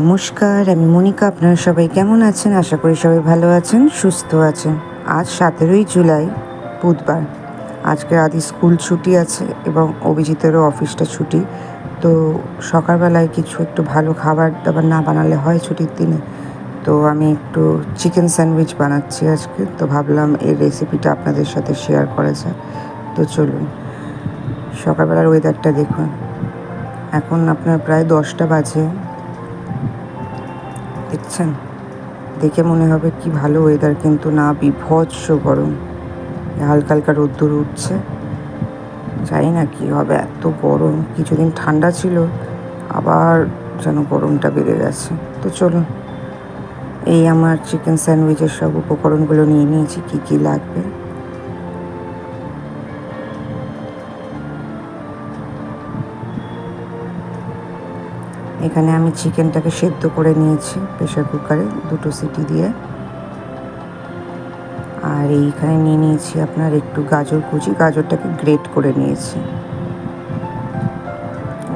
নমস্কার, আমি মনিকা। আপনারা সবাই কেমন আছেন? আশা করি সবাই ভালো আছেন, সুস্থ আছেন। আজ 17ই জুলাই, বুধবার। আজকে আদি স্কুল ছুটি আছে এবং অভিজিতেরও অফিসটা ছুটি। তো সকালবেলায় কিছু একটু ভালো খাবার দাবার না বানালে হয় ছুটির দিনে। তো আমি একটু চিকেন স্যান্ডউইচ বানাচ্ছি আজকে। তো ভাবলাম এই রেসিপিটা আপনাদের সাথে শেয়ার করা যায়। তো চলুন, সকালবেলার ওয়েদারটা দেখুন। এখন আপনার প্রায় 10টা বাজে। দেখছেন? দেখে মনে হবে কি ভালো ওয়েদার, কিন্তু না, বীভৎস গরম। হালকা হালকা রোদ্দুর উঠছে। জানি না কী হবে, এত গরম। কিছুদিন ঠান্ডা ছিল, আবার যেন গরমটা বেড়ে গেছে। তো চলুন, এই আমার চিকেন স্যান্ডউইচের সব উপকরণগুলো নিয়ে নিয়েছি, কী কী লাগবে। এখানে আমি চিকেনটাকে সেদ্ধ করে নিয়েছি প্রেশার কুকারে 2টো সিটি দিয়ে। আর এইখানে নিয়ে নিয়েছি আপনার একটু গাজর কুচি, গাজরটাকে গ্রেট করে নিয়েছি,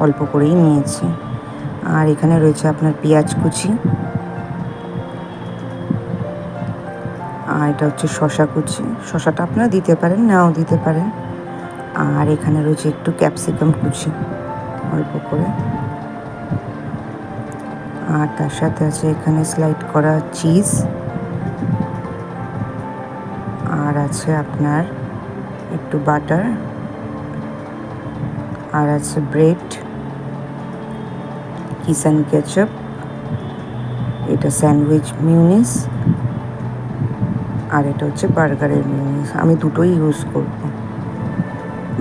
অল্প করেই নিয়েছি। আর এখানে রয়েছে আপনার পেঁয়াজ কুচি, আর এটা হচ্ছে শসা কুচি। শসাটা আপনারা দিতে পারেন, নাও দিতে পারেন। আর এখানে রয়েছে একটু ক্যাপসিকাম কুচি, অল্প করে। আর তার সাথে আছে এখানে স্লাইড করা চিজ, আর আছে আপনার একটু বাটার, আর আছে ব্রেড, কিষান কেচাপ, এটা স্যান্ডউইচ মিউনিস, আর এটা হচ্ছে বার্গারের মিউনিস। আমি দুটোই ইউজ করব,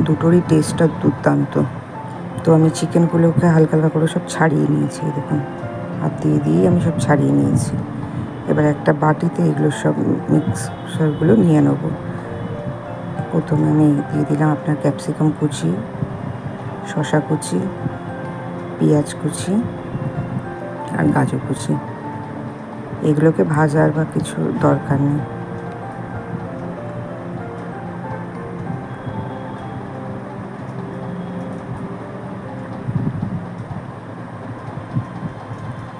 দুটোরই টেস্টটা দুর্দান্ত। তো আমি চিকেনগুলোকে হালকা হালকা করে সব ছাড়িয়ে নিয়েছি, দেখুন, হাত দিয়ে দিয়েই আমি সব ছাড়িয়ে নিয়েছি। এবার একটা বাটিতে এগুলো সব মিক্সারগুলো নিয়ে নেব। প্রথমে আমি দিয়ে দিলাম আপনার ক্যাপসিকাম কুচি, শসা কুচি, পেঁয়াজ কুচি, আর গাজর কুচি। এগুলোকে ভাজার বা কিছু দরকার নেই।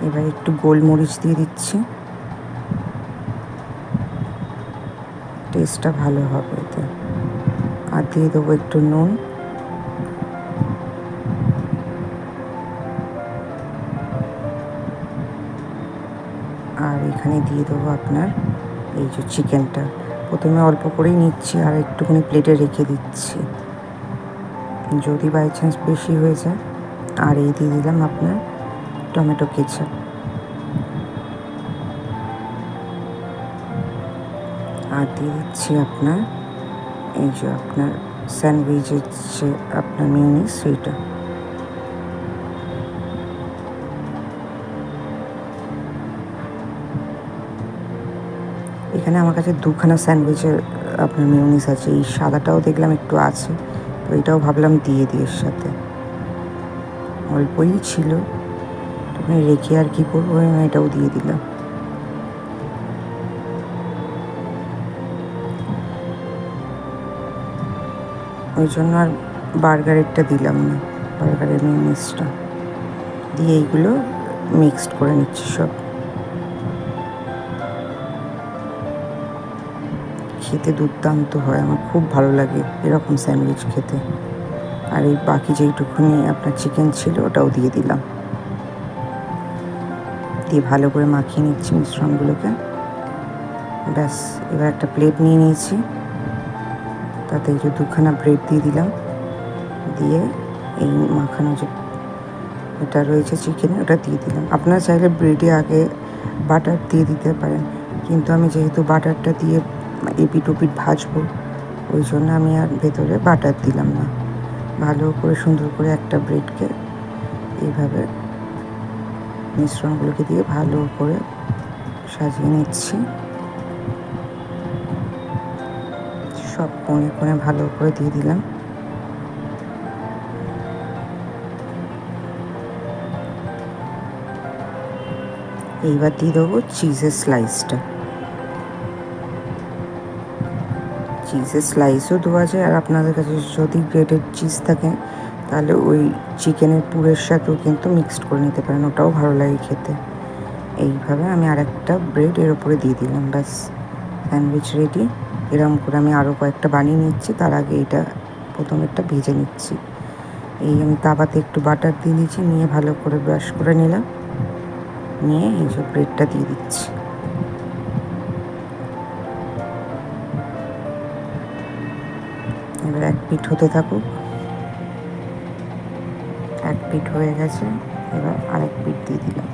এবার একটু গোলমরিচ দিয়ে দিচ্ছি, টেস্টটা ভালো হবে এতে। আর দিয়ে দেবো একটু নুন, আর এখানে দিয়ে দেবো আপনার এই যে চিকেনটা। প্রথমে অল্প করেই নিচ্ছি, আর একটুখানি প্লেটে রেখে দিচ্ছি যদি বাই চান্স বেশি হয়ে যায়। আর এই দিয়ে দিলাম আপনার টমেটো কেচাপ। আর দিয়ে দিচ্ছি আপনার এই যে আপনার স্যান্ডউইচের যে আপনার মিউনিস, সেইটা। এখানে আমার কাছে 2খানা স্যান্ডউইচের আপনার মিউনিস আছে। এই সাদাটাও দেখলাম একটু আছে, তো এটাও ভাবলাম দিয়ে দিই এর সাথে। অল্পই ছিল, তো রেখে আর কি করবো, আমি এটাও দিয়ে দিলাম। ওই জন্য আর বার্গারেরটা দিলাম না, বার্গারের মিউনিসটা দিয়ে এইগুলো মিক্সড করে নিচ্ছি সব। খেতে দুর্দান্ত হয়, আমার খুব ভালো লাগে এরকম স্যান্ডউইচ খেতে। আর এই বাকি যেইটুকুনি আপনার চিকেন ছিল ওটাও দিয়ে দিলাম, দিয়ে ভালো করে মাখিয়ে নিচ্ছি মিশ্রণগুলোকে। ব্যাস, এবার একটা প্লেট নিয়ে নিয়েছি, তাতে এই যে 2খানা ব্রেড দিয়ে দিলাম, দিয়ে এই মাখানো যে এটা রয়েছে চিকেনের, ওটা দিয়ে দিলাম। আপনারা চাইলে ব্রেডে আগে বাটার দিয়ে দিতে পারেন, কিন্তু আমি যেহেতু বাটারটা দিয়ে এপিট ওপিট ভাজবো, ওই জন্য আমি আর ভেতরে বাটার দিলাম না। ভালো করে সুন্দর করে একটা ব্রেডকে এইভাবে মিশ্রণগুলোকে দিয়ে ভালো করে সাজিয়ে নিচ্ছি। সব কোণে কোণে ভালো করে দিয়ে দিলাম। এইবার দিয়ে দেবো চিজের স্লাইসটা। চিজের স্লাইসও দেওয়া যায়, আর আপনাদের কাছে যদি গ্রেটেড চিজ থাকে তাহলে ওই চিকেনের পুরের সাথেও কিন্তু মিক্সড করে নিতে পারেন, ওটাও ভালো লাগে খেতে। এইভাবে আমি আরেকটা ব্রেড এর ওপরে দিয়ে দিলাম, ব্যাস স্যান্ডউইচ রেডি। এরকম করে আমি আরও কয়েকটা বানিয়ে নিচ্ছি, তার আগে এটা প্রথমেরটা ভেজে নিচ্ছি। এই আমি তাওয়াতে একটু বাটার দিয়ে দিয়েছি, নিয়ে ভালো করে ব্রাশ করে নিলাম, নিয়ে এই যে ব্রেডটা দিয়ে দিচ্ছি। এবার এক পিঠ হতে থাকুক, এক পিঠ হয়ে গেছে, এবার আরেক পিঠ দিয়ে দিলাম।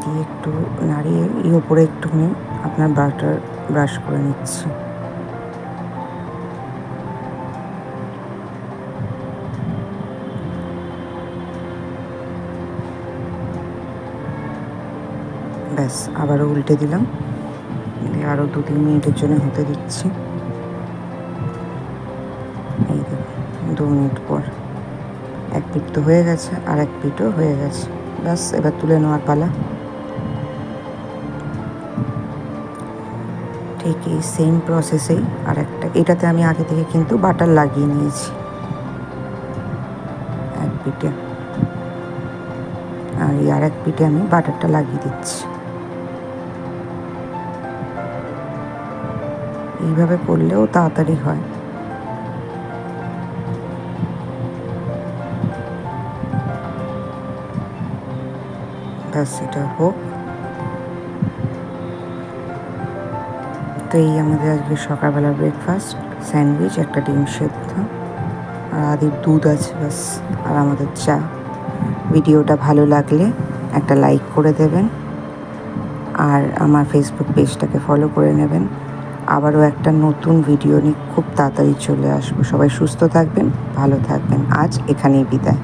দিয়ে একটু নাড়িয়ে এই ওপরে একটুখানি আপনার বাটার ব্রাশ করে নিচ্ছি। ব্যাস আবারও উল্টে দিলাম, দিয়ে আরও 2-3 মিনিটের জন্য হতে দিচ্ছি। এই দেখুন 2 মিনিট পর এক পিঠ তো হয়ে গেছে, আর এক পিঠও হয়ে গেছে। ব্যাস এবার তুলে নেওয়ার পালা। ঠিক এই সেম প্রসেসেই আর একটা, এটাতে আমি আগে থেকে কিন্তু বাটার লাগিয়ে নিয়েছি এক পিঠে, আর এই আর এক পিঠে আমি বাটারটা লাগিয়ে দিচ্ছি। এইভাবে করলেও তাড়াতাড়ি হয়। ব্যাস এটা হোক। তো এই আমাদের আজকে সকালবেলা ব্রেকফাস্ট, স্যান্ডউইচ, একটা ডিম সেদ্ধ আর আদির দুধ আছে, ব্যাস। আর আমাদের চা। ভিডিওটা ভালো লাগলে একটা লাইক করে দেবেন, আর আমার ফেসবুক পেজটাকে ফলো করে নেবেন। আবারও একটা নতুন ভিডিও নিয়ে খুব তাড়াতাড়ি চলে আসবো। সবাই সুস্থ থাকবেন, ভালো থাকবেন। আজ এখানেই বিদায়।